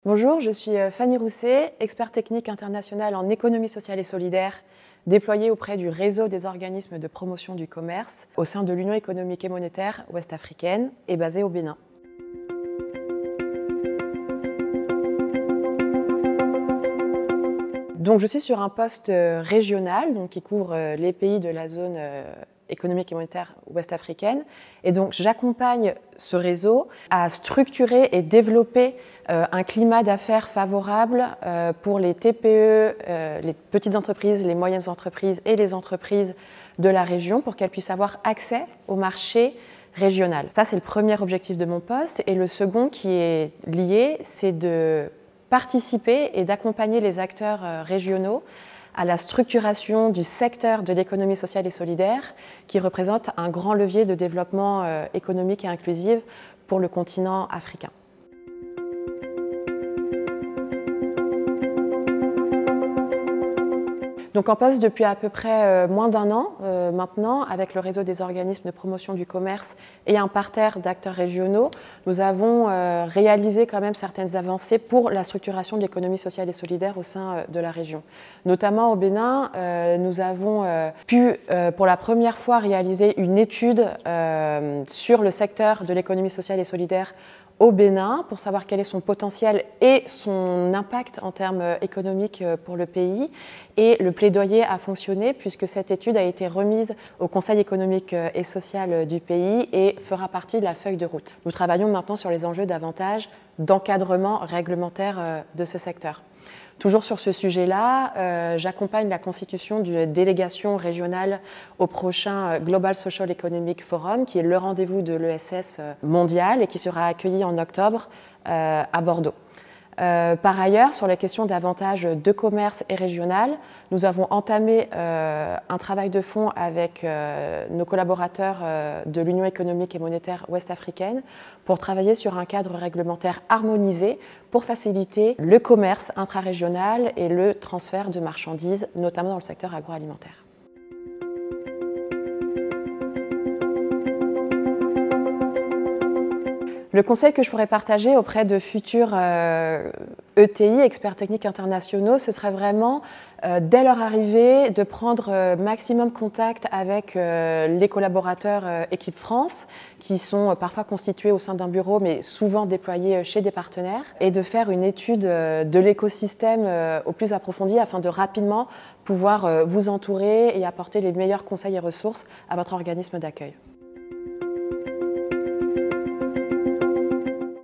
Bonjour, je suis Fanny Rousset, experte technique internationale en économie sociale et solidaire, déployée auprès du réseau des organismes de promotion du commerce au sein de l'Union économique et monétaire ouest-africaine et basée au Bénin. Donc, je suis sur un poste régional qui couvre les pays de la zone économique et monétaire ouest-africaine. Et donc, j'accompagne ce réseau à structurer et développer un climat d'affaires favorable pour les TPE, les petites entreprises, les moyennes entreprises et les entreprises de la région pour qu'elles puissent avoir accès au marché régional. Ça, c'est le premier objectif de mon poste. Et le second qui est lié, c'est de participer et d'accompagner les acteurs régionaux à la structuration du secteur de l'économie sociale et solidaire, qui représente un grand levier de développement économique et inclusif pour le continent africain. Donc en poste depuis à peu près moins d'un an maintenant, avec le réseau des organismes de promotion du commerce et un parterre d'acteurs régionaux, nous avons réalisé quand même certaines avancées pour la structuration de l'économie sociale et solidaire au sein de la région. Notamment au Bénin, nous avons pu pour la première fois réaliser une étude sur le secteur de l'économie sociale et solidaire au Bénin pour savoir quel est son potentiel et son impact en termes économiques pour le pays. Et le plaidoyer a fonctionné puisque cette étude a été remise au Conseil économique et social du pays et fera partie de la feuille de route. Nous travaillons maintenant sur les enjeux davantage d'encadrement réglementaire de ce secteur. Toujours sur ce sujet-là, j'accompagne la constitution d'une délégation régionale au prochain Global Social Economic Forum, qui est le rendez-vous de l'ESS mondial et qui sera accueilli en octobre à Bordeaux. Par ailleurs, sur les questions davantage de commerce et régional, nous avons entamé un travail de fond avec nos collaborateurs de l'Union économique et monétaire ouest-africaine pour travailler sur un cadre réglementaire harmonisé pour faciliter le commerce intrarégional et le transfert de marchandises, notamment dans le secteur agroalimentaire. Le conseil que je pourrais partager auprès de futurs ETI, experts techniques internationaux, ce serait vraiment, dès leur arrivée, de prendre maximum contact avec les collaborateurs Équipe France, qui sont parfois constitués au sein d'un bureau, mais souvent déployés chez des partenaires, et de faire une étude de l'écosystème au plus approfondie afin de rapidement pouvoir vous entourer et apporter les meilleurs conseils et ressources à votre organisme d'accueil.